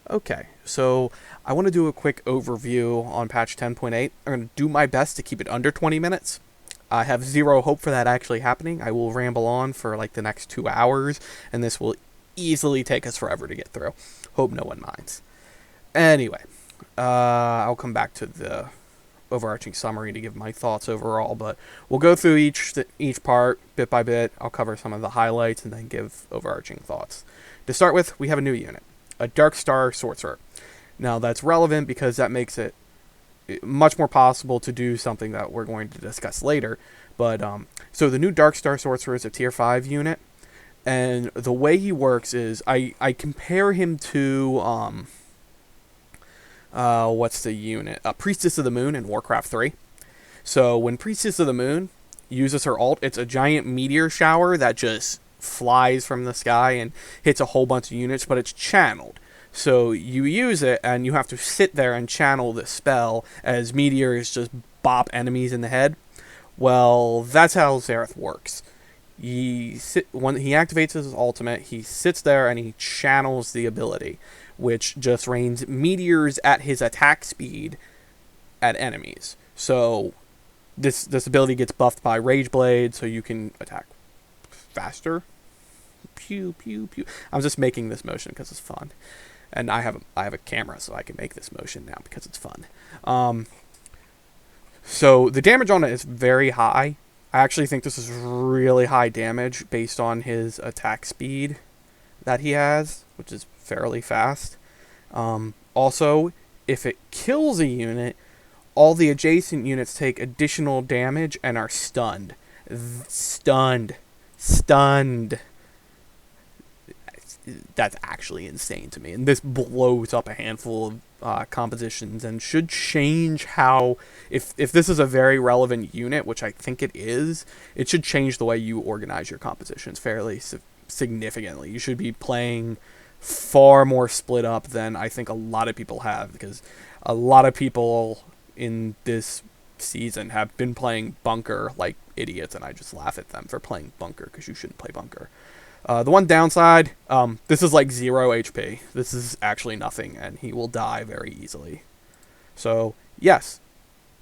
Okay, so I want to do a quick overview on patch 10.8. I'm going to do my best to keep it under 20 minutes. I have zero hope for that actually happening. I will ramble on for like the next 2 hours, and this will easily take us forever to get through. Hope no one minds. Anyway, I'll come back to the overarching summary to give my thoughts overall, but we'll go through each part bit by bit. I'll cover some of the highlights and then give overarching thoughts. To start with, we have a new unit, a Darkstar Sorcerer. Now that's relevant because that makes it much more possible to do something that we're going to discuss later. But so the new Darkstar Sorcerer is a tier 5 unit, and the way he works is I compare him to what's the unit? Priestess of the Moon in Warcraft 3. So when Priestess of the Moon uses her ult, it's a giant meteor shower that just flies from the sky and hits a whole bunch of units, but it's channeled. So you use it and you have to sit there and channel the spell as meteors just bop enemies in the head. Well, that's how Xerath works. When he activates his ultimate, he sits there and he channels the ability, which just rains meteors at his attack speed at enemies. So this ability gets buffed by Rage Blade, so you can attack faster. Pew pew pew. I'm just making this motion because it's fun, and I have a camera, so I can make this motion now because it's fun. So the damage on it is very high. I actually think this is really high damage based on his attack speed that he has, which is fairly fast. Also, if it kills a unit, all the adjacent units take additional damage and are stunned. Stunned. That's actually insane to me. And this blows up a handful of compositions and should change how, if this is a very relevant unit, which I think it is, it should change the way you organize your compositions fairly significantly. You should be playing far more split up than I think a lot of people have, because a lot of people in this season have been playing bunker like idiots, and I just laugh at them for playing bunker because you shouldn't play bunker. The one downside, this is like 0 HP. This is actually nothing, and he will die very easily. So, yes,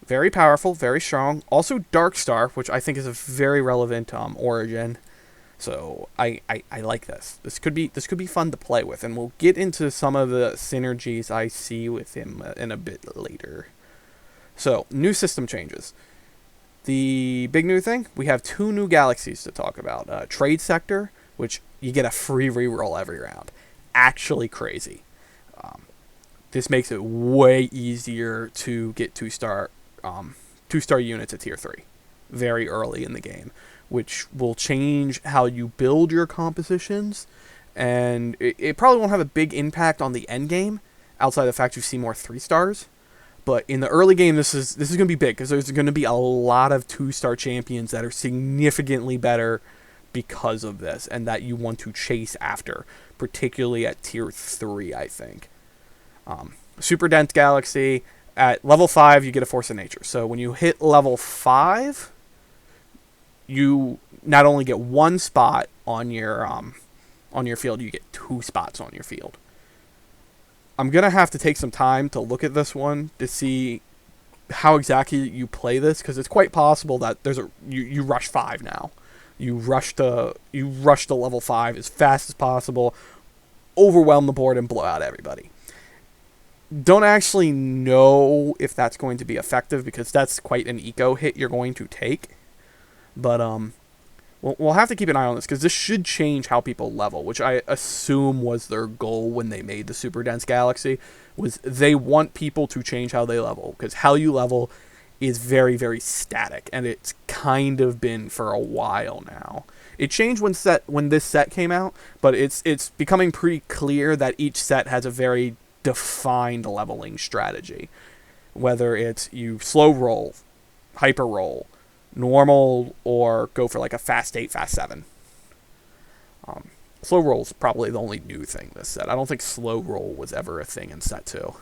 very powerful, very strong. Also Darkstar, which I think is a very relevant origin. So I like this. This could be fun to play with, and we'll get into some of the synergies I see with him in a bit later. So, new system changes. The big new thing, we have 2 new galaxies to talk about. Trade Sector, which you get a free reroll every round. Actually crazy. This makes it way easier to get 2-star units at tier 3 very early in the game, which will change how you build your compositions, and it probably won't have a big impact on the end game outside of the fact you see more 3-stars. But in the early game, this is going to be big because there's going to be a lot of 2-star champions that are significantly better because of this, and that you want to chase after, particularly at tier 3, I think. Super Dense Galaxy, at level 5, you get a Force of Nature. So when you hit level 5, you not only get 1 spot on your field, you get 2 spots on your field. I'm going to have to take some time to look at this one to see how exactly you play this, because it's quite possible that you rush 5 now. You rush to level 5 as fast as possible, overwhelm the board, and blow out everybody. Don't actually know if that's going to be effective, because that's quite an eco hit you're going to take. But we'll have to keep an eye on this, because this should change how people level, which I assume was their goal when they made the Super Dense Galaxy, was they want people to change how they level, because how you level is very, very static, and it's kind of been for a while now. It changed when this set came out, but it's becoming pretty clear that each set has a very defined leveling strategy. Whether it's you slow roll, hyper roll, normal, or go for like a fast 8, fast 7. Slow roll is probably the only new thing this set. I don't think slow roll was ever a thing in set 2.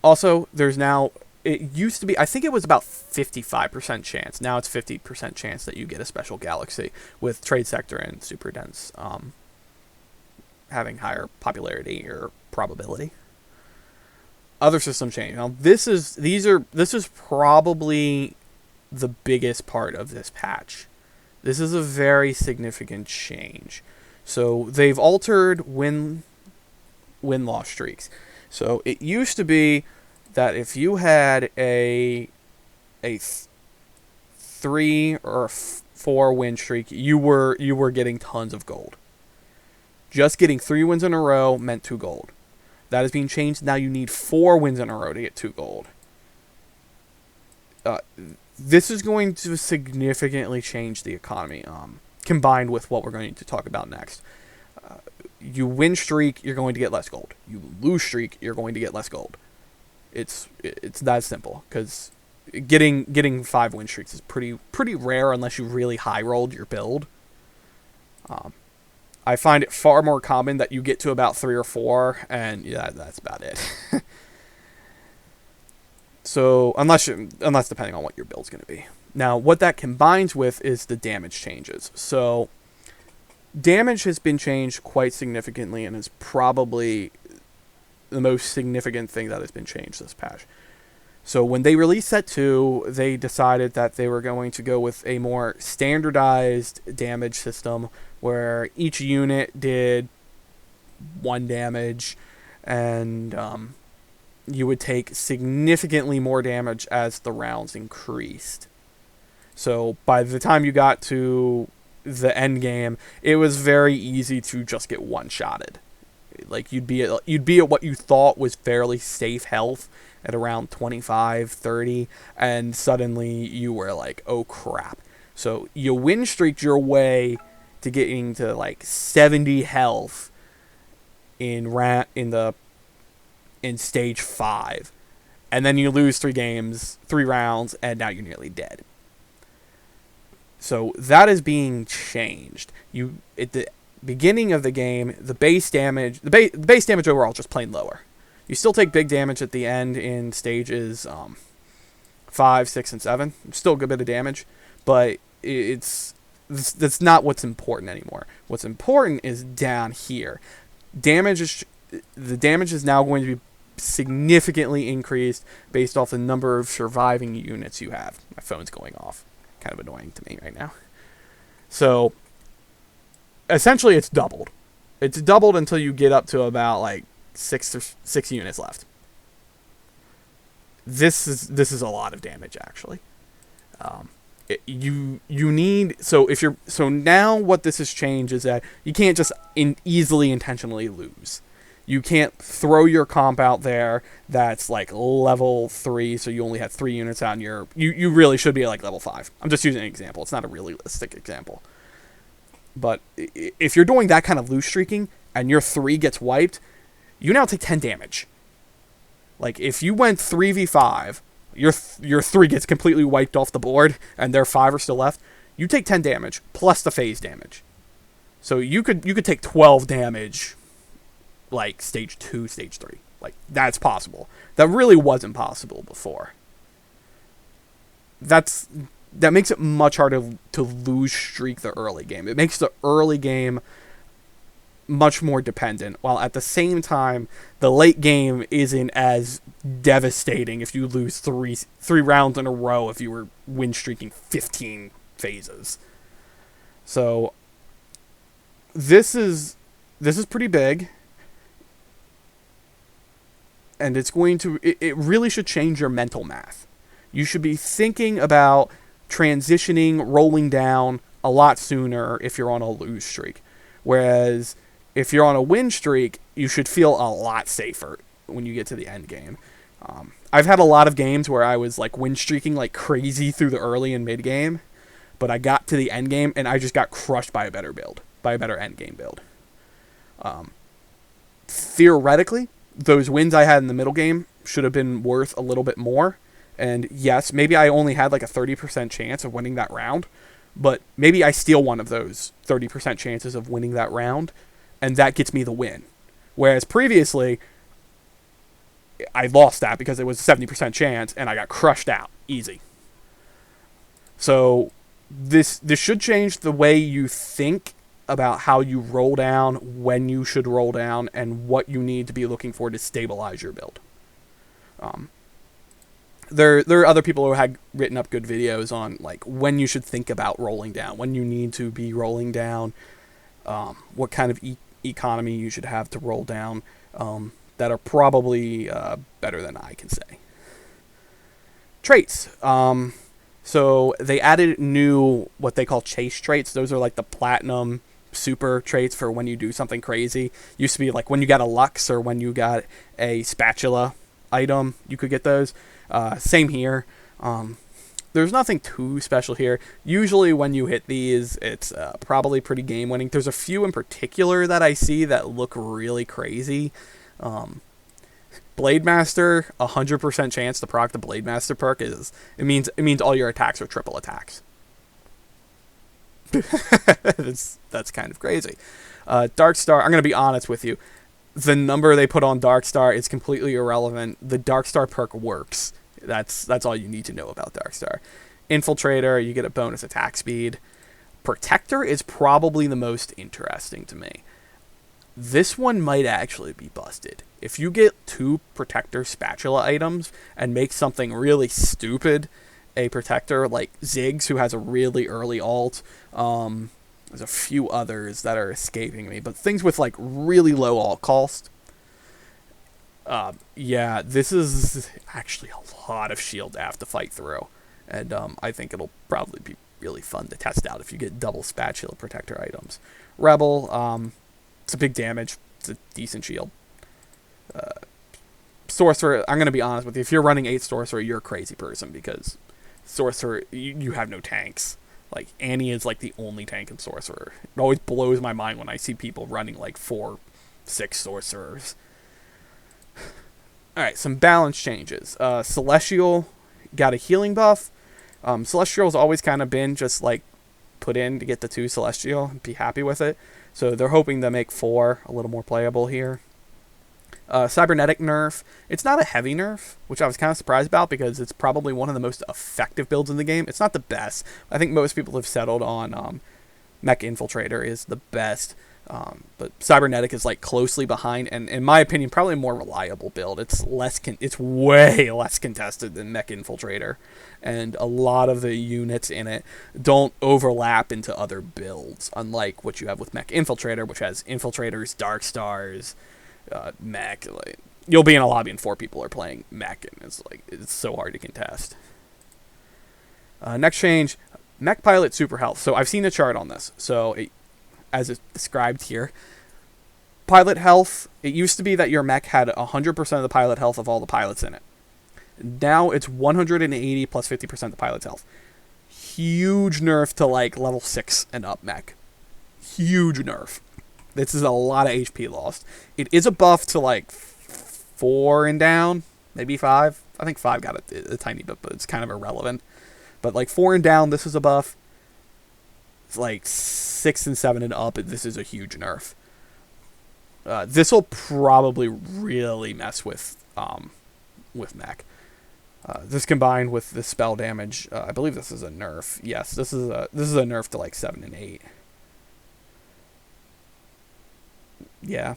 Also, there's now, it used to be, I think it was about 55% chance. Now it's 50% chance that you get a special galaxy with Trade Sector and Super Dense having higher popularity or probability. Other system change. Now this is probably the biggest part of this patch. This is a very significant change. So they've altered win-loss streaks. So it used to be that if you had a 3 or 4 win streak, you were getting tons of gold. Just getting 3 wins in a row meant 2 gold. That is being changed. Now you need 4 wins in a row to get 2 gold. This is going to significantly change the economy, combined with what we're going to talk about next. You win streak, you're going to get less gold. You lose streak, you're going to get less gold. It's that simple, because getting 5 win streaks is pretty rare unless you really high rolled your build. I find it far more common that you get to about 3 or 4, and yeah, that's about it. So unless depending on what your build's going to be. Now, what that combines with is the damage changes. So damage has been changed quite significantly, and is probably the most significant thing that has been changed this patch. So when they released Set 2, they decided that they were going to go with a more standardized damage system where each unit did 1 damage, and you would take significantly more damage as the rounds increased. So by the time you got to the end game, it was very easy to just get one-shotted. Like you'd be at what you thought was fairly safe health at around 25, 30, and suddenly you were like, oh crap. So you win streaked your way to getting to like 70 health in stage 5, and then you lose 3 rounds, and now you're nearly dead. So that is being changed. At the beginning of the game, the base damage overall is just plain lower. You still take big damage at the end in stages 5, 6, and 7. Still a good bit of damage, but that's not what's important anymore. What's important is down here. The damage is now going to be significantly increased based off the number of surviving units you have. My phone's going off. Kind of annoying to me right now. So essentially it's doubled. It's doubled until you get up to about like 6 units left. This is a lot of damage actually. So now what this has changed is that you can't just easily intentionally lose. You can't throw your comp out there that's like level 3, so you only have 3 units out, and you really should be at like level 5. I'm just using an example. It's not a realistic example. But if you're doing that kind of loose streaking and your 3 gets wiped, you now take 10 damage. Like if you went 3v5, your 3 gets completely wiped off the board, and their 5 are still left, you take 10 damage plus the phase damage. So you could take 12 damage, like stage 2, stage 3. Like that's possible. That really wasn't possible before. That makes it much harder to lose streak the early game. It makes the early game much more dependent, while at the same time the late game isn't as devastating if you lose three rounds in a row if you were win streaking 15 phases. So this is pretty big, and it really should change your mental math. You should be thinking about transitioning, rolling down a lot sooner if you're on a lose streak. Whereas if you're on a win streak, you should feel a lot safer when you get to the end game. I've had a lot of games where I was like win streaking like crazy through the early and mid game, but I got to the end game and I just got crushed by a better end game build. Theoretically, those wins I had in the middle game should have been worth a little bit more. And yes, maybe I only had like a 30% chance of winning that round, but maybe I steal one of those 30% chances of winning that round, and that gets me the win. Whereas previously, I lost that because it was a 70% chance, and I got crushed out. Easy. So this should change the way you think about how you roll down, when you should roll down, and what you need to be looking for to stabilize your build. There are other people who had written up good videos on like when you should think about rolling down, when you need to be rolling down, what kind of economy you should have to roll down, that are probably better than I can say. Traits. So they added new, what they call chase traits. Those are like the platinum super traits for when you do something crazy. Used to be like when you got a Lux or when you got a spatula item, you could get those. Same here. There's nothing too special here. Usually when you hit these, it's probably pretty game winning. There's a few in particular that I see that look really crazy. Blademaster, 100% chance to proc the Blademaster perk is it means all your attacks are triple attacks. That's kind of crazy. Darkstar, I'm gonna be honest with you. The number they put on Darkstar is completely irrelevant. The Darkstar perk works. That's all you need to know about Darkstar. Infiltrator, you get a bonus attack speed. Protector is probably the most interesting to me. This one might actually be busted. If you get 2 Protector spatula items and make something really stupid a Protector, like Ziggs, who has a really early ult, there's a few others that are escaping me, but things with like really low ult cost. Yeah, this is actually a lot of shield to have to fight through, and I think it'll probably be really fun to test out if you get double spatula Protector items. Rebel, it's a big damage. It's a decent shield. Sorcerer, I'm going to be honest with you. If you're running 8 Sorcerer, you're a crazy person because Sorcerer, you have no tanks. Like, Annie is like the only tank in Sorcerer. It always blows my mind when I see people running like 4, 6 Sorcerers. Alright, some balance changes. Celestial got a healing buff. Celestial's always kind of been just like put in to get the 2 Celestial and be happy with it. So they're hoping to make 4 a little more playable here. Cybernetic Nerf. It's not a heavy nerf, which I was kind of surprised about because it's probably one of the most effective builds in the game. It's not the best. I think most people have settled on Mech Infiltrator is the best. But Cybernetic is like closely behind, and in my opinion, probably a more reliable build. It's it's way less contested than Mech Infiltrator, and a lot of the units in it don't overlap into other builds, unlike what you have with Mech Infiltrator, which has Infiltrators, Darkstars, Mech. Like, you'll be in a lobby and 4 people are playing Mech, and it's so hard to contest. Next change, Mech Pilot Super Health. So I've seen the chart on this. So as it's described here, pilot health, it used to be that your mech had 100% of the pilot health of all the pilots in it. Now it's 180 plus 50% of the pilot's health. Huge nerf to like level 6 and up mech. Huge nerf. This is a lot of HP lost. It is a buff to like 4 and down, maybe 5. I think 5 got a tiny bit, but it's kind of irrelevant. But like 4 and down, this is a buff. It's like 6 and 7 and up, this is a huge nerf. This will probably really mess with Mech. This combined with the spell damage, I believe this is a nerf. Yes, this is a nerf to like 7 and 8. Yeah,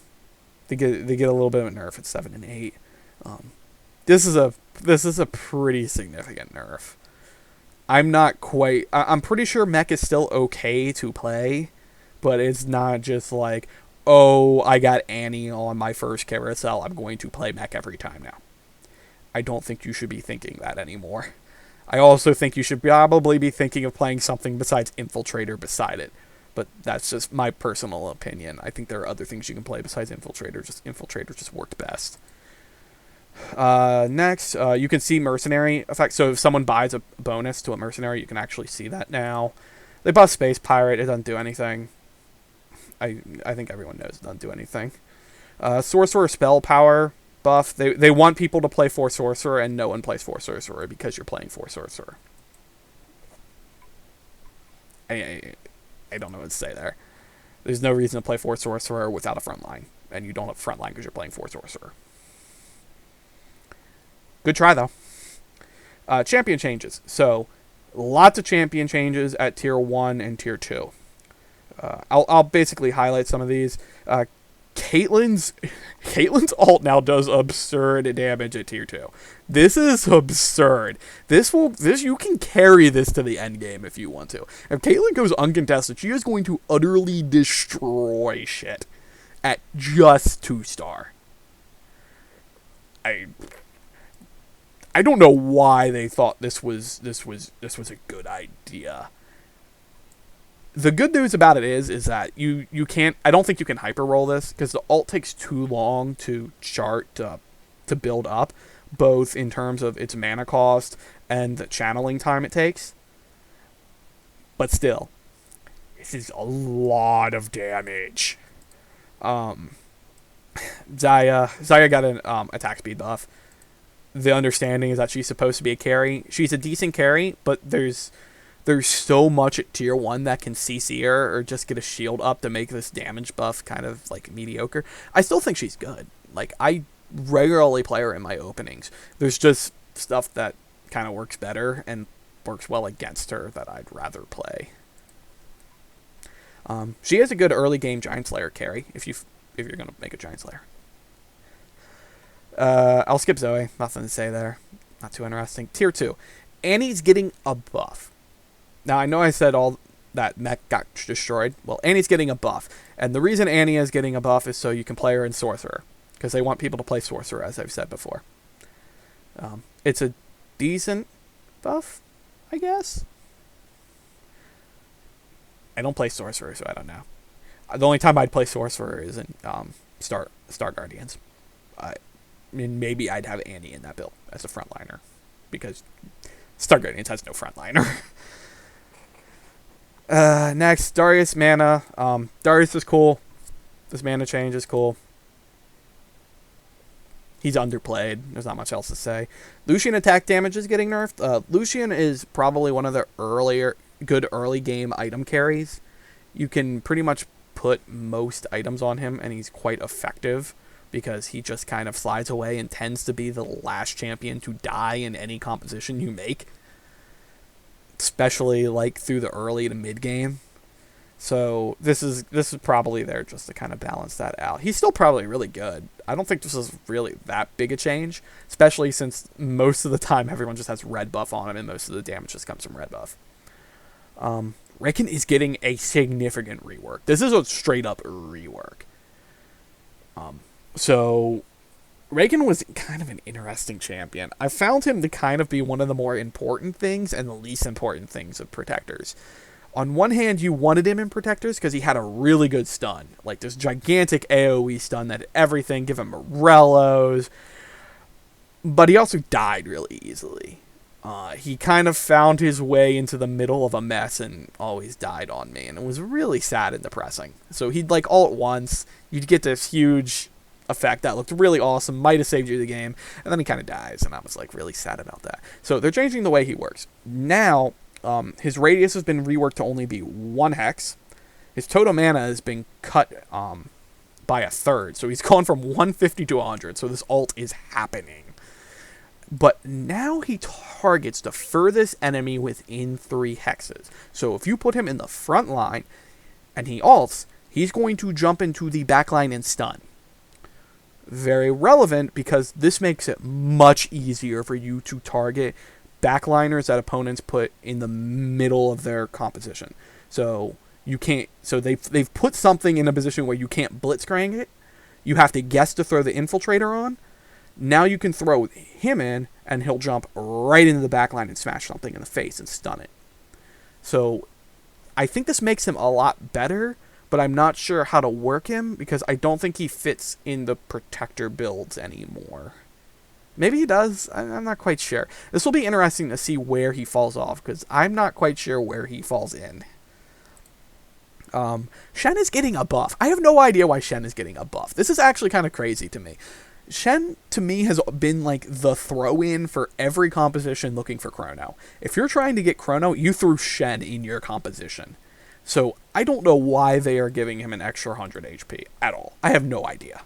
they get a little bit of a nerf at 7 and 8. This is a pretty significant nerf. I'm pretty sure Mech is still okay to play, but it's not just like, oh, I got Annie on my first carousel, I'm going to play Mech every time now. I don't think you should be thinking that anymore. I also think you should probably be thinking of playing something besides Infiltrator beside it. But that's just my personal opinion. I think there are other things you can play besides Infiltrator. Infiltrator just worked best. Next, you can see Mercenary effect. So if someone buys a bonus to a Mercenary, you can actually see that now. They buff Space Pirate. It doesn't do anything. I think everyone knows it doesn't do anything. Sorcerer Spell Power buff. They want people to play 4 Sorcerer, and no one plays 4 Sorcerer because you're playing 4 Sorcerer. I don't know what to say there. There's no reason to play 4 Sorcerer without a frontline, and you don't have a frontline because you're playing 4 Sorcerer. Good try, though. Champion changes. So, lots of champion changes at Tier 1 and Tier 2. I'll basically highlight some of these. Caitlyn's ult now does absurd damage at tier 2. This is absurd. This you can carry this to the end game if you want to. If Caitlyn goes uncontested, she is going to utterly destroy shit at just 2-star. I don't know why they thought this was a good idea. The good news about it is that you can't. I don't think you can hyper roll this because the ult takes too long to to build up, both in terms of its mana cost and the channeling time it takes. But still, this is a lot of damage. Zaya got an attack speed buff. The understanding is that she's supposed to be a carry. She's a decent carry, but there's so much at tier 1 that can CC her or just get a shield up to make this damage buff kind of like mediocre. I still think she's good. Like, I regularly play her in my openings. There's just stuff that kind of works better and works well against her that I'd rather play. She is a good early game Giant Slayer carry if you're gonna make a Giant Slayer. I'll skip Zoe. Nothing to say there. Not too interesting. Tier 2. Annie's getting a buff. Now, I know I said all that Mech got destroyed. Well, Annie's getting a buff. And the reason Annie is getting a buff is so you can play her in Sorcerer. Because they want people to play Sorcerer, as I've said before. It's a decent buff, I guess. I don't play Sorcerer, so I don't know. The only time I'd play Sorcerer is in Star Guardians. I mean, maybe I'd have Annie in that build as a frontliner. Because Star Guardians has no frontliner. Next, Darius mana. Darius is cool. This mana change is cool. He's underplayed. There's not much else to say. Lucian attack damage is getting nerfed. Lucian is probably one of the good early game item carries. You can pretty much put most items on him, and he's quite effective because he just kind of slides away and tends to be the last champion to die in any composition you make. Especially like through the early to mid game. So this is probably there just to kind of balance that out. He's still probably really good. I don't think this is really that big a change, especially since most of the time everyone just has red buff on him and most of the damage just comes from red buff. Raken is getting a significant rework. This is a straight up rework. So Raken was kind of an interesting champion. I found him to kind of be one of the more important things and the least important things of Protectors. On one hand, you wanted him in Protectors because he had a really good stun. Like this gigantic AoE stun that everything, give him Morellos. But he also died really easily. He kind of found his way into the middle of a mess and always died on me. And it was really sad and depressing. So he'd like all at once, you'd get this huge effect that looked really awesome, might have saved you the game, and then he kind of dies, and I was like really sad about that. So they're changing the way he works. Now, his radius has been reworked to only be 1 hex. His total mana has been cut by a third, so he's gone from 150 to 100, so this ult is happening. But now he targets the furthest enemy within 3 hexes. So if you put him in the front line, and he ults, he's going to jump into the back line and stun. Very relevant because this makes it much easier for you to target backliners that opponents put in the middle of their composition. So you can't. So they've put something in a position where you can't blitzcrank it. You have to guess to throw the infiltrator on. Now you can throw him in, and he'll jump right into the backline and smash something in the face and stun it. So I think this makes him a lot better. But I'm not sure how to work him because I don't think he fits in the Protector builds anymore. Maybe he does. I'm not quite sure. This will be interesting to see where he falls off because I'm not quite sure where he falls in. Shen is getting a buff. I have no idea why Shen is getting a buff. This is actually kind of crazy to me. Shen, to me, has been like the throw-in for every composition looking for Chrono. If you're trying to get Chrono, you threw Shen in your composition. So I don't know why they are giving him an extra 100 HP at all. I have no idea.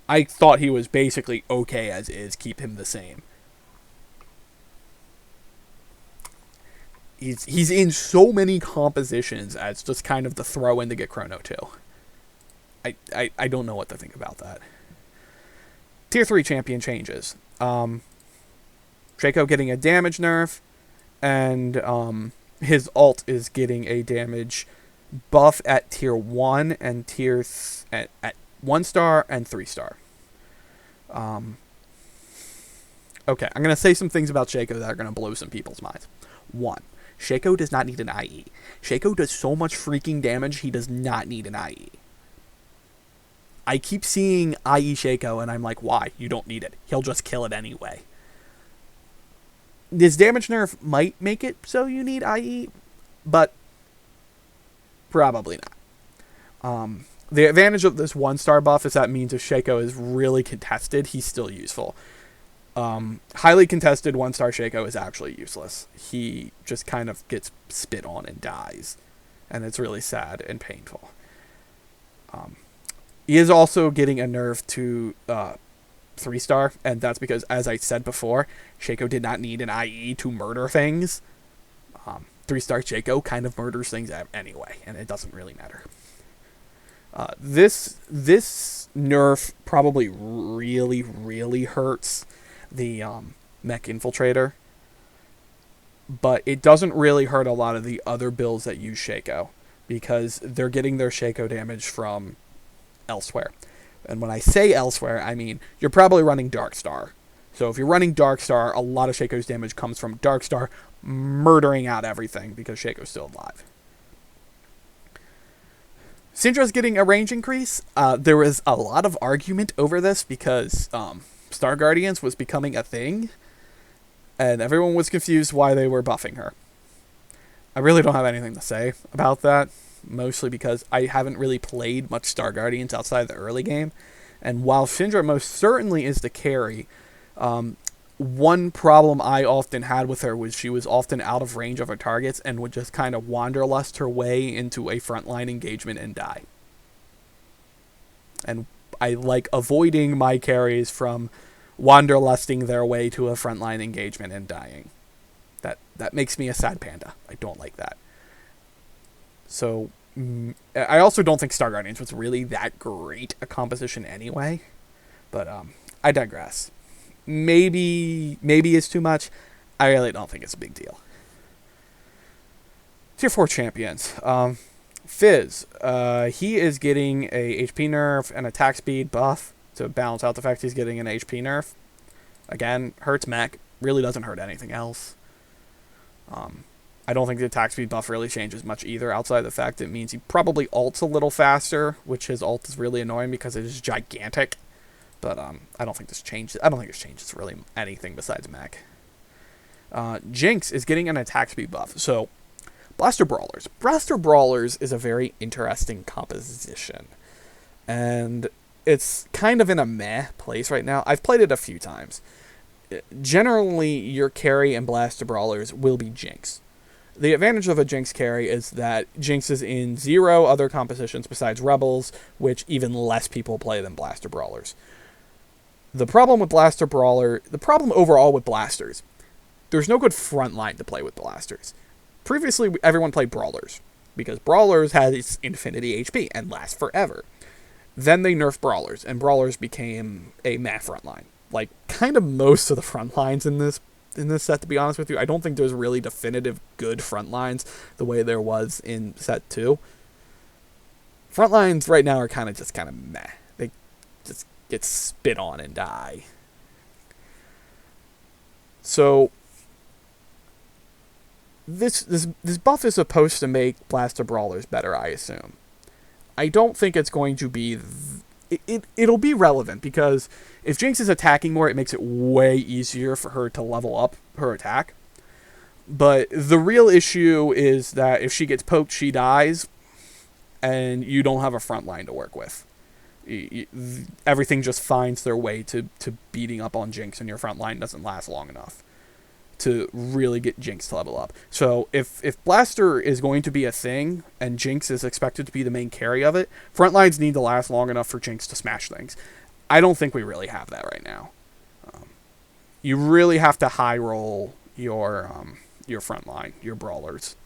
I thought he was basically okay as is. Keep him the same. he's in so many compositions as just kind of the throw in to get Chrono 2. I don't know what to think about that. Tier 3 champion changes. Shaco getting a damage nerf, and his ult is getting a damage buff at tier 1 and at 1 star and 3 star. Okay, I'm going to say some things about Shaco that are going to blow some people's minds. 1. Shaco does not need an IE. Shaco does so much freaking damage, he does not need an IE. I keep seeing IE Shaco, and I'm like, why? You don't need it. He'll just kill it anyway. This damage nerf might make it so you need IE, but probably not. The advantage of this 1 star buff is that means if Shaco is really contested, he's still useful. Highly contested 1 star Shaco is actually useless. He just kind of gets spit on and dies, and it's really sad and painful. He is also getting a nerf to 3 star, and that's because, as I said before, Shaco did not need an IE to murder things. 3 star Shaco kind of murders things anyway, and it doesn't really matter. This nerf probably really hurts the Mech Infiltrator, but it doesn't really hurt a lot of the other builds that use Shaco, because they're getting their Shaco damage from elsewhere. And when I say elsewhere, I mean you're probably running Darkstar. So if you're running Darkstar, a lot of Shaco's damage comes from Darkstar murdering out everything because Shaco's still alive. Syndra's getting a range increase. There was a lot of argument over this because Star Guardians was becoming a thing, and everyone was confused why they were buffing her. I really don't have anything to say about that, mostly because I haven't really played much Star Guardians outside the early game, and while Syndra most certainly is the carry, one problem I often had with her was she was often out of range of her targets and would just kind of wanderlust her way into a frontline engagement and die. And I like avoiding my carries from wanderlusting their way to a frontline engagement and dying. That makes me a sad panda. I don't like that. So, I also don't think Star Guardians was really that great a composition anyway. But, I digress. Maybe it's too much. I really don't think it's a big deal. Tier 4 champions. Fizz. He is getting a HP nerf and attack speed buff to balance out the fact he's getting an HP nerf. Again, hurts Mech. Really doesn't hurt anything else. I don't think the attack speed buff really changes much either, outside the fact it means he probably ults a little faster, which his ult is really annoying because it is gigantic. But I don't think this changes. I don't think this changes really anything besides Mech. Jinx is getting an attack speed buff. So, Blaster Brawlers. Blaster Brawlers is a very interesting composition, and it's kind of in a meh place right now. I've played it a few times. Generally, your carry in Blaster Brawlers will be Jinx. The advantage of a Jinx carry is that Jinx is in 0 other compositions besides Rebels, which even less people play than Blaster Brawlers. The problem with Blaster Brawler, the problem overall with Blasters, there's no good front line to play with Blasters. Previously, everyone played Brawlers, because Brawlers had its infinity HP and last forever. Then they nerfed Brawlers, and Brawlers became a meh front line. Like, kind of most of the front lines in this set, to be honest with you. I don't think there's really definitive good front lines the way there was in set 2. Front lines right now are kind of meh. They just get spit on and die. So this buff is supposed to make Blaster Brawlers better, I assume. I don't think it's going to be... It'll be relevant, because if Jinx is attacking more, it makes it way easier for her to level up her attack. But the real issue is that if she gets poked, she dies, and you don't have a front line to work with. Everything just finds their way to beating up on Jinx, and your front line doesn't last long enough to really get Jinx to level up. So if Blaster is going to be a thing, and Jinx is expected to be the main carry of it, front lines need to last long enough for Jinx to smash things. I don't think we really have that right now. You really have to high roll your your front line, your brawlers.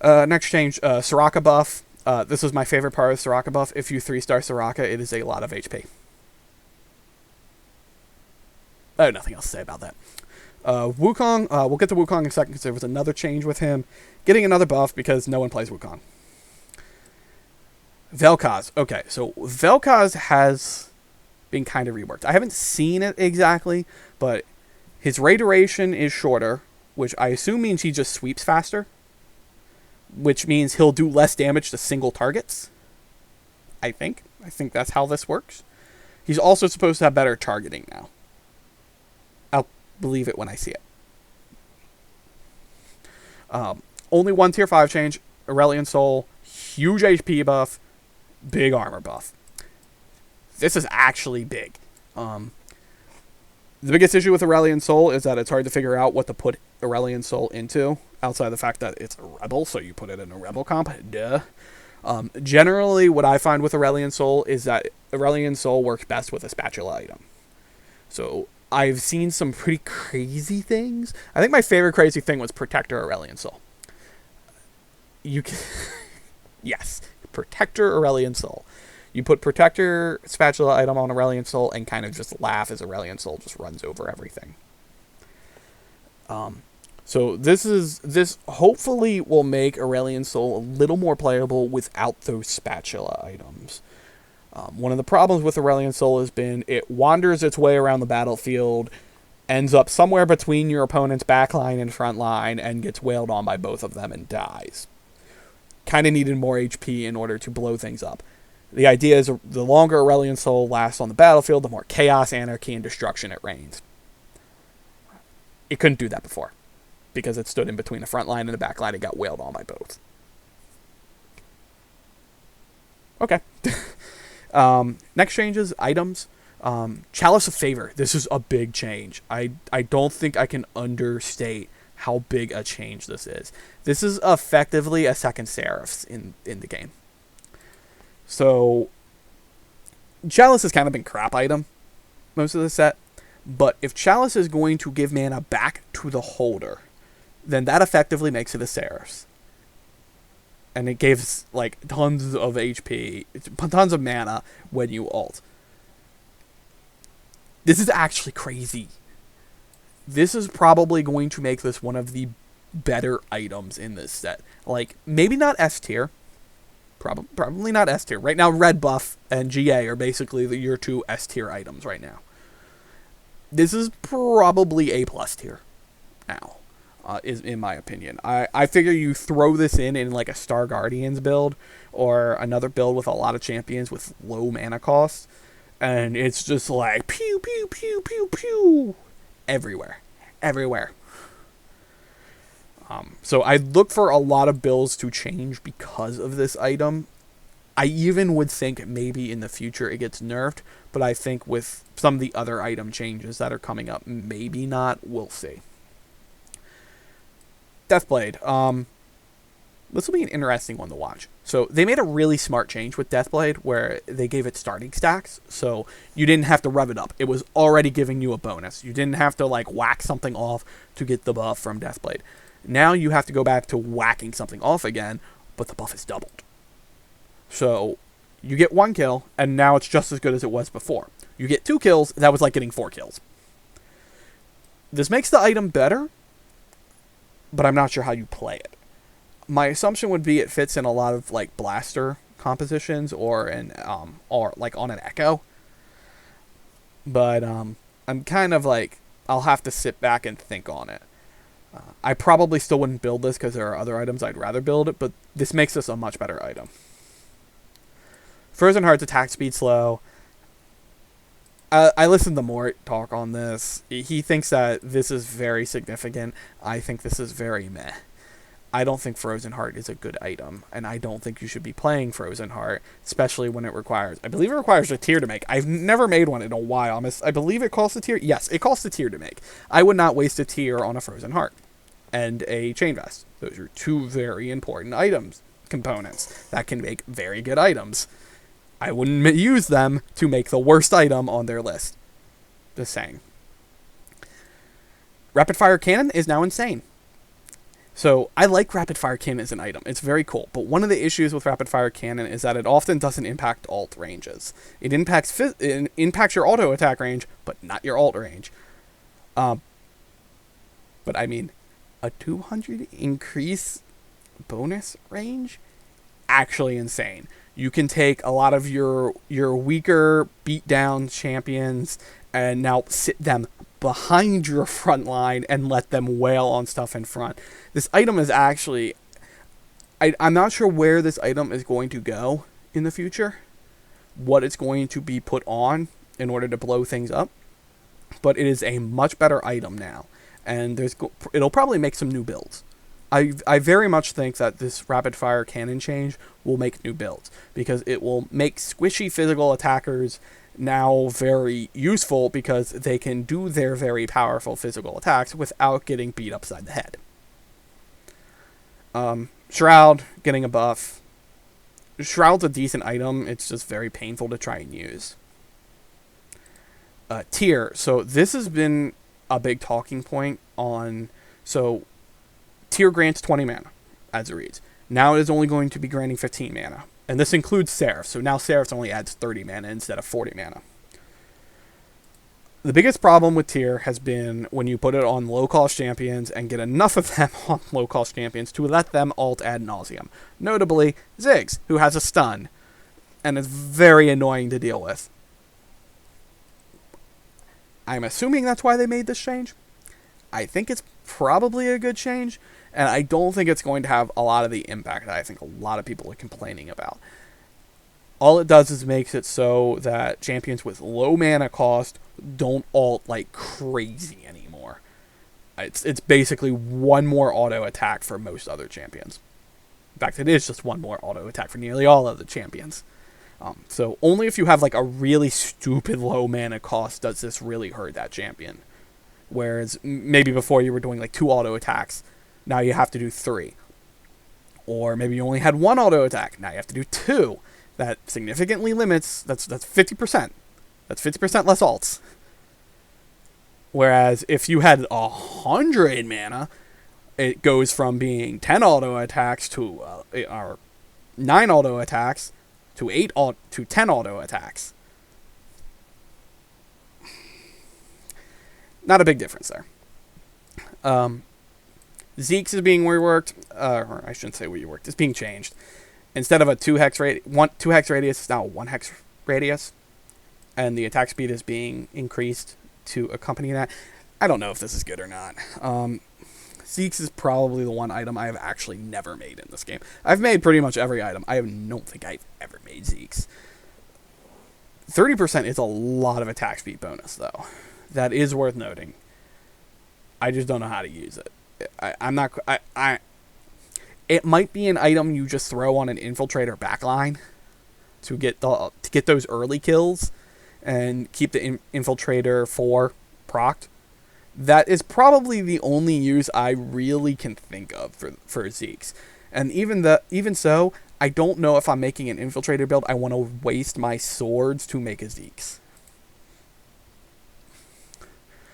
Next change, Soraka buff. This is my favorite part of Soraka buff. If you 3-star Soraka, it is a lot of HP. I have nothing else to say about that. Wukong, we'll get to Wukong in a second because there was another change with him. Getting another buff because no one plays Wukong. Vel'Koz. Okay, so Vel'Koz has been kind of reworked. I haven't seen it exactly, but his ray duration is shorter, which I assume means he just sweeps faster, which means he'll do less damage to single targets. I think that's how this works. He's also supposed to have better targeting now. I'll believe it when I see it. Only one tier 5 change. Aurelion Sol, huge HP buff, big armor buff. This is actually big. The biggest issue with Aurelion Sol is that it's hard to figure out what to put Aurelion Sol into, outside of the fact that it's a rebel, so you put it in a rebel comp. Duh. Generally, what I find with Aurelion Sol is that Aurelion Sol works best with a spatula item. So I've seen some pretty crazy things. I think my favorite crazy thing was Protector Aurelion Sol. You can yes, Protector Aurelion Sol. You put Protector spatula item on Aurelion Sol and kind of just laugh as Aurelion Sol just runs over everything. So this hopefully will make Aurelion Sol a little more playable without those spatula items. One of the problems with Aurelion Sol has been it wanders its way around the battlefield, ends up somewhere between your opponent's backline and front line, and gets wailed on by both of them and dies. Kind of needed more HP in order to blow things up. The idea is the longer Aurelion Sol lasts on the battlefield, the more chaos, anarchy, and destruction it reigns. It couldn't do that before, because it stood in between the front line and the back line and got wailed on by both. Okay. Next changes, items. Chalice of Favor. This is a big change. I don't think I can understate how big a change this is. This is effectively a second Seraphs in the game. So, Chalice has kind of been crap item most of the set, but if Chalice is going to give mana back to the holder, then that effectively makes it a Seraphs. And it gives, like, tons of HP, tons of mana when you ult. This is actually crazy. This is probably going to make this one of the better items in this set. Like, maybe not S tier. Probably not S tier. Right now, Red Buff and GA are basically your two S tier items right now. This is probably A+ tier now, is in my opinion. I figure you throw this in like a Star Guardians build or another build with a lot of champions with low mana cost, and it's just like pew pew pew pew pew everywhere. So I look for a lot of builds to change because of this item. I even would think maybe in the future it gets nerfed, but I think with some of the other item changes that are coming up, maybe not. We'll see. Deathblade. This will be an interesting one to watch. So they made a really smart change with Deathblade where they gave it starting stacks, so you didn't have to rev it up. It was already giving you a bonus. You didn't have to like whack something off to get the buff from Deathblade. Now you have to go back to whacking something off again, but the buff is doubled. So you get 1 kill, and now it's just as good as it was before. You get 2 kills, that was like getting 4 kills. This makes the item better, but I'm not sure how you play it. My assumption would be it fits in a lot of like blaster compositions or like on an echo. But I'm kind of like, I'll have to sit back and think on it. I probably still wouldn't build this because there are other items I'd rather build, but this makes this a much better item. Frozen Heart's attack speed slow. I listened to Mort talk on this. He thinks that this is very significant. I think this is very meh. I don't think Frozen Heart is a good item, and I don't think you should be playing Frozen Heart, especially when it requires... I believe it requires a tier to make. I've never made one in a while. I believe it costs a tier. Yes, it costs a tier to make. I would not waste a tier on a Frozen Heart and a Chain Vest. Those are two very important components that can make very good items. I wouldn't use them to make the worst item on their list. Just saying. Rapid Fire Cannon is now insane. So I like Rapid Fire Cannon as an item. It's very cool. But one of the issues with Rapid Fire Cannon is that it often doesn't impact alt ranges. It impacts your auto attack range, but not your alt range. But I mean, a 200 increase bonus range? Actually insane. You can take a lot of your weaker beat down champions and now sit them behind your front line and let them wail on stuff in front. This item is actually... I'm not sure where this item is going to go in the future. What it's going to be put on in order to blow things up. But it is a much better item now. And it'll probably make some new builds. I very much think that this rapid fire cannon change will make new builds, because it will make squishy physical attackers now very useful, because they can do their very powerful physical attacks without getting beat upside the head. Shroud getting a buff. Shroud's a decent item, it's just very painful to try and use. Tier, so this has been a big talking point on... So Tier grants 20 mana, as it reads. Now it is only going to be granting 15 mana. And this includes Seraph, so now Seraph only adds 30 mana instead of 40 mana. The biggest problem with Tier has been when you put it on low-cost champions and get enough of them on low-cost champions to let them alt ad nauseum. Notably, Ziggs, who has a stun, and is very annoying to deal with. I'm assuming that's why they made this change. I think it's probably a good change, and I don't think it's going to have a lot of the impact that I think a lot of people are complaining about. All it does is makes it so that champions with low mana cost don't alt like crazy anymore. It's basically one more auto attack for most other champions. In fact, it is just one more auto attack for nearly all of the champions. So only if you have like a really stupid low mana cost does this really hurt that champion. Whereas maybe before you were doing like 2 auto attacks, now you have to do 3. Or maybe you only had 1 auto attack, now you have to do 2. That significantly limits, that's 50%. That's 50% less alts. Whereas if you had 100 mana, it goes from being 10 auto attacks to 9 auto attacks to 10 auto attacks. Not a big difference there. Zeke's is being reworked, or I shouldn't say reworked. It's being changed. Instead of a 2 hex radius, it's now a 1 hex radius, and the attack speed is being increased to accompany that. I don't know if this is good or not. Zeke's is probably the one item I have actually never made in this game. I've made pretty much every item. I don't think I've ever made Zeke's. 30% is a lot of attack speed bonus, though. That is worth noting. I just don't know how to use it. It might be an item you just throw on an infiltrator backline to get those early kills and keep the infiltrator 4 procced. That is probably the only use I really can think of for Zeke's. And even so, I don't know if I'm making an infiltrator build I want to waste my swords to make a Zeke's.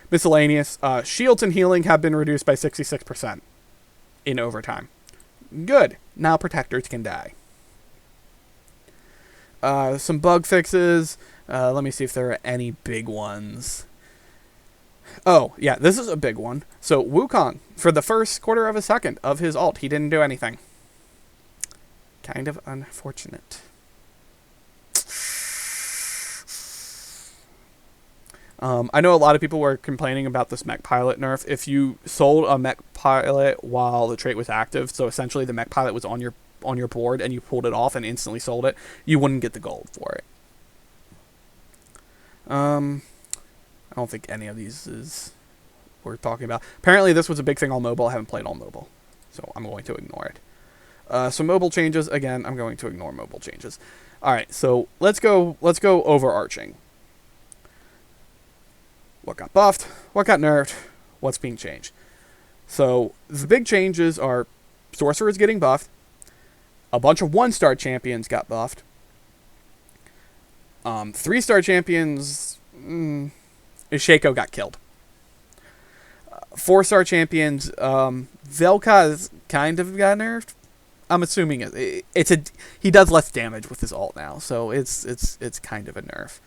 Miscellaneous. Shields and healing have been reduced by 66% in overtime. Good. Now protectors can die. Some bug fixes. Let me see if there are any big ones. Oh, yeah, this is a big one. So, Wukong, for the first quarter of a second of his ult, he didn't do anything. Kind of unfortunate. I know a lot of people were complaining about this Mech Pilot nerf. If you sold a Mech Pilot while the trait was active, so essentially the Mech Pilot was on your board and you pulled it off and instantly sold it, you wouldn't get the gold for it. I don't think any of these is worth talking about. Apparently this was a big thing on mobile. I haven't played on mobile, so I'm going to ignore it. So mobile changes, again, I'm going to ignore mobile changes. Alright, so let's go overarching. What got buffed? What got nerfed? What's being changed? So, the big changes are Sorcerer is getting buffed. A bunch of 1-star champions got buffed. 3-star champions... Shaco got killed. 4-star champions, Vel'Koz is kind of got nerfed. I'm assuming he does less damage with his ult now, so it's kind of a nerf.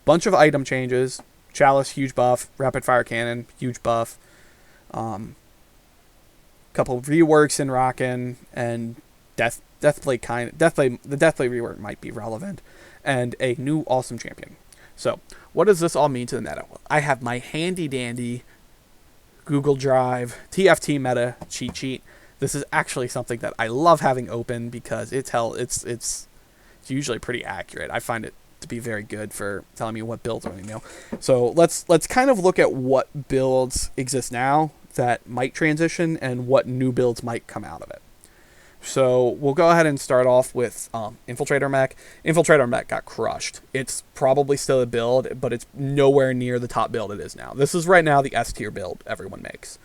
Bunch of item changes. Chalice, huge buff. Rapid fire cannon, huge buff. Couple reworks in Rockin', and Deathblade the Deathblade rework might be relevant, and a new awesome champion. So, what does this all mean to the meta? I have my handy dandy Google Drive TFT meta cheat sheet. This is actually something that I love having open because it's usually pretty accurate. I find it to be very good for telling me what builds are new. So let's kind of look at what builds exist now that might transition and what new builds might come out of it. So we'll go ahead and start off with Infiltrator Mech. Infiltrator Mech got crushed. It's probably still a build, but it's nowhere near the top build it is now. This is right now the S tier build everyone makes.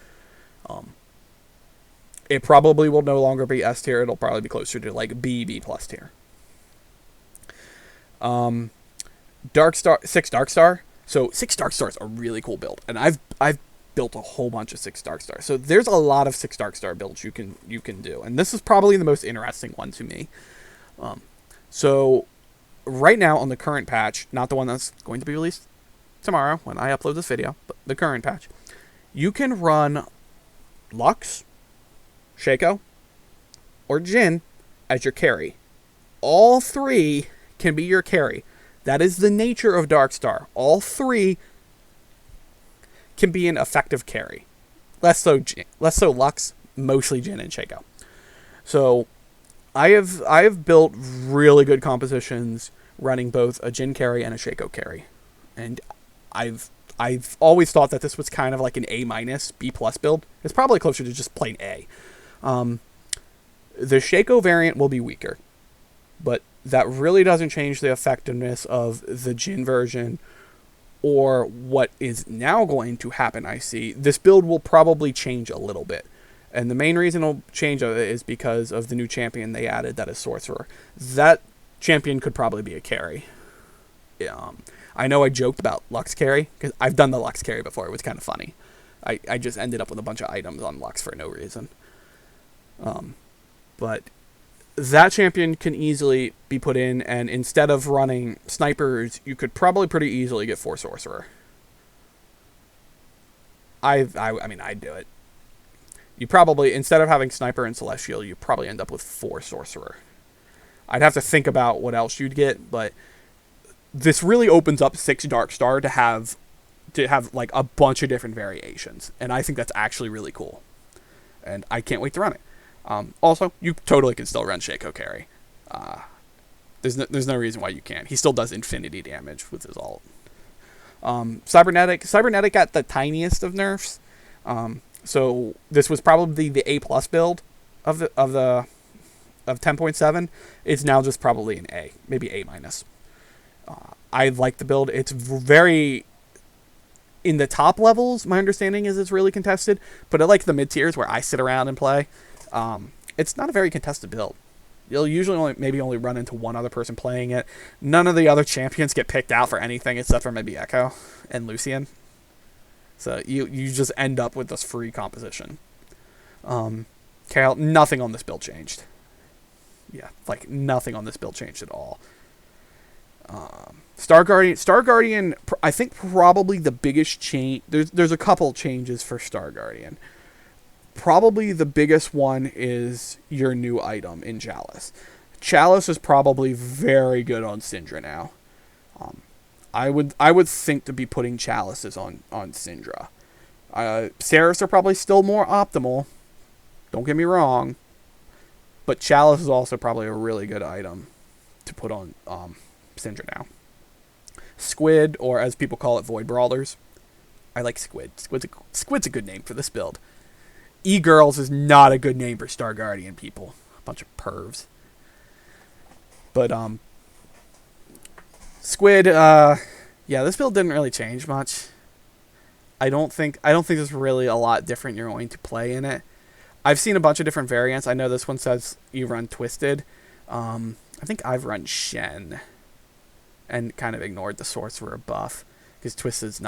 It probably will no longer be S tier. It'll probably be closer to like B plus tier. Darkstar, 6 Darkstar. So 6 Darkstar is a really cool build, and I've built a whole bunch of 6 Darkstar. So there's a lot of 6 Darkstar builds you can do, and this is probably the most interesting one to me. So right now on the current patch, not the one that's going to be released tomorrow when I upload this video, but the current patch, you can run Lux, Shaco, or Jhin as your carry. All 3 can be your carry. That is the nature of Darkstar. All 3 can be an effective carry. Less so Lux, mostly Jhin and Shaco. So I have built really good compositions running both a Jhin carry and a Shaco carry. And I've always thought that this was kind of like an A-, B+ build. It's probably closer to just plain A. The Shaco variant will be weaker, but that really doesn't change the effectiveness of the Jhin version or what is now going to happen. I see this build will probably change a little bit, and the main reason it'll change is because of the new champion they added, that is Sorcerer. That champion could probably be a carry. I know I joked about Lux carry because I've done the Lux carry before. It was kind of funny. I just ended up with a bunch of items on Lux for no reason. But that champion can easily be put in, and instead of running snipers, you could probably pretty easily get 4 Sorcerer. I mean, I'd do it. You probably, instead of having Sniper and Celestial, you probably end up with 4 Sorcerer. I'd have to think about what else you'd get, but this really opens up 6 Darkstar to have like a bunch of different variations, and I think that's actually really cool, and I can't wait to run it. Also, you totally can still run Shaco carry. There's no reason why you can't. He still does infinity damage with his ult. Cybernetic got the tiniest of nerfs. So this was probably the A+ build of 10.7. It's now just probably an A, maybe A-. I like the build. It's very in the top levels. My understanding is it's really contested, but at like the mid tiers where I sit around and play, it's not a very contested build. You'll usually only run into one other person playing it. None of the other champions get picked out for anything except for maybe Echo and Lucian. So you just end up with this free composition. Kale, nothing on this build changed. Yeah, like nothing on this build changed at all. Star Guardian, I think probably the biggest change. There's a couple changes for Star Guardian. Probably the biggest one is your new item in Chalice. Chalice is probably very good on Syndra now. I would think to be putting Chalices on Syndra. Seraphs are probably still more optimal. Don't get me wrong. But Chalice is also probably a really good item to put on Syndra now. Squid, or as people call it, Void Brawlers. I like Squid. Squid's a good name for this build. E-Girls is not a good name for Star Guardian people. A bunch of pervs. But, Squid, yeah, this build didn't really change much. I don't think there's really a lot different you're going to play in it. I've seen a bunch of different variants. I know this one says you run Twisted. I think I've run Shen and kind of ignored the Sorcerer buff. because Twist is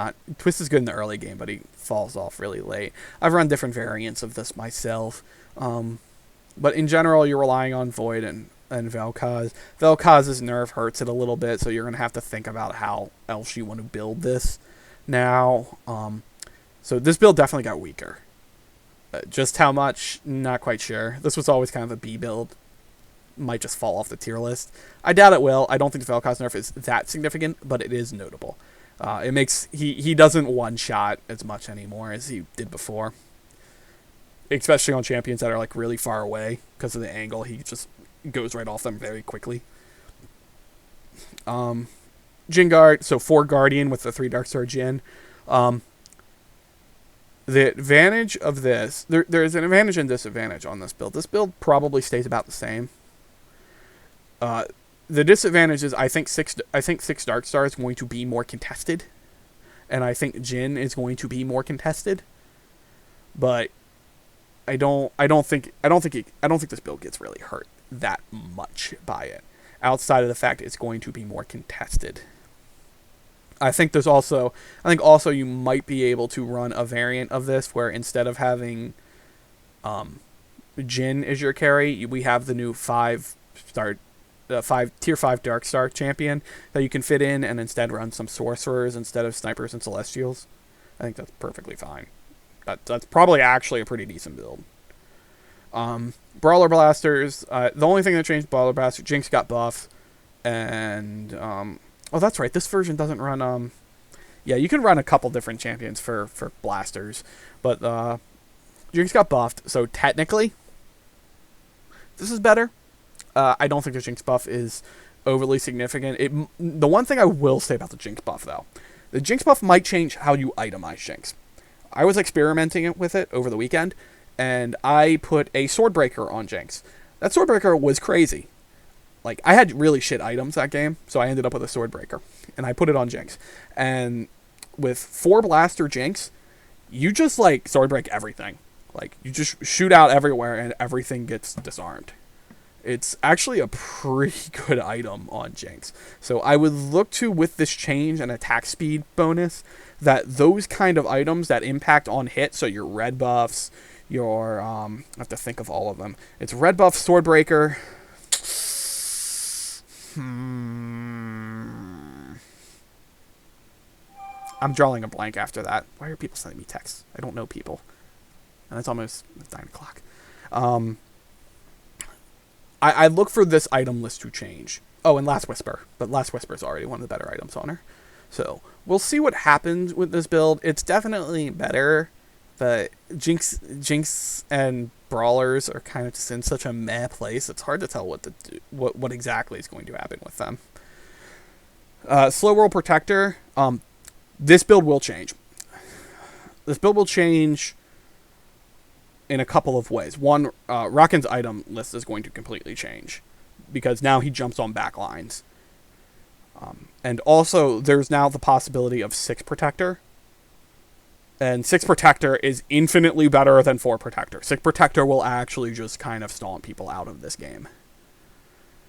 good in the early game, but he falls off really late. I've run different variants of this myself, but in general, you're relying on Void and Vel'Koz. Vel'Koz's nerf hurts it a little bit, so you're gonna have to think about how else you want to build this now. So this build definitely got weaker. Just how much, not quite sure. This was always kind of a B build. Might just fall off the tier list. I doubt it will. I don't think the Vel'Koz nerf is that significant, but it is notable. It makes he doesn't one-shot as much anymore as he did before. Especially on champions that are like really far away because of the angle. He just goes right off them very quickly. Jhin Guard, so 4 Guardian with the 3 Darkstar Jhin. The advantage of this, there is an advantage and disadvantage on this build. This build probably stays about the same. The disadvantage is I think six Darkstar is going to be more contested, and I think Jhin is going to be more contested. But I don't think this build gets really hurt that much by it, outside of the fact it's going to be more contested. I think also you might be able to run a variant of this where instead of having Jhin as your carry, we have the new tier 5 Darkstar champion that you can fit in, and instead run some sorcerers instead of snipers and celestials. I think that's perfectly fine. That's probably actually a pretty decent build. Brawler Blasters. The only thing that changed Brawler Blaster, Jinx got buffed, and oh, that's right. This version doesn't run. Yeah, you can run a couple different champions for blasters, but Jinx got buffed, so technically, this is better. I don't think the Jinx buff is overly significant. The one thing I will say about the Jinx buff, though, the Jinx buff might change how you itemize Jinx. I was experimenting with it over the weekend, and I put a Swordbreaker on Jinx. That Swordbreaker was crazy. Like, I had really shit items that game, so I ended up with a Swordbreaker, and I put it on Jinx. And with 4 Blaster Jinx, you just, like, Swordbreak everything. Like, you just shoot out everywhere, and everything gets disarmed. It's actually a pretty good item on Jinx. So I would look to, with this change and attack speed bonus, that those kind of items that impact on hit, so your red buffs, your, I have to think of all of them. It's red buff, Swordbreaker. I'm drawing a blank after that. Why are people sending me texts? I don't know people. And it's almost 9 o'clock. I look for this item list to change. Oh, and Last Whisper. But Last Whisper is already one of the better items on her. So, we'll see what happens with this build. It's definitely better, but Jinx and Brawlers are kind of just in such a meh place. It's hard to tell what exactly is going to happen with them. Slow Roll Protector. This build will change. This build will change in a couple of ways. One, Rockin's item list is going to completely change because now he jumps on backlines. And also, there's now the possibility of 6 Protector. And 6 Protector is infinitely better than 4 Protector. 6 Protector will actually just kind of stomp people out of this game.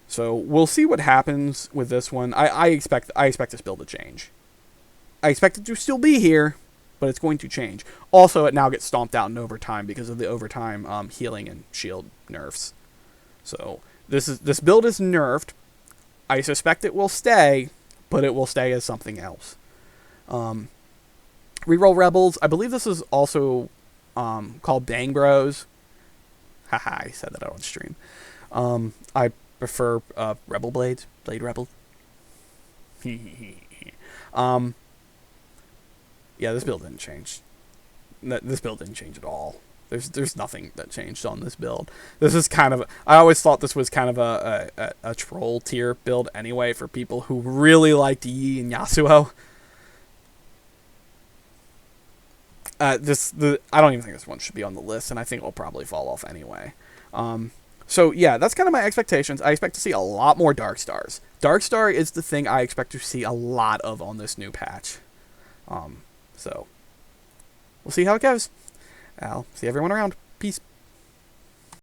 So, we'll see what happens with this one. I expect this build to change. I expect it to still be here, but it's going to change. Also, it now gets stomped out in overtime because of the overtime healing and shield nerfs. So, this build is nerfed. I suspect it will stay, but it will stay as something else. Reroll Rebels. I believe this is also called Bang Bros. Haha, I said that on stream. I prefer Rebel Blades. Blade Rebel. Yeah, this build didn't change. This build didn't change at all. There's nothing that changed on this build. This is kind of... I always thought this was kind of a troll tier build anyway for people who really liked Yi and Yasuo. I don't even think this one should be on the list, and I think it will probably fall off anyway. So, yeah, that's kind of my expectations. I expect to see a lot more Darkstars. Darkstar is the thing I expect to see a lot of on this new patch. So, we'll see how it goes. I'll see everyone around. Peace.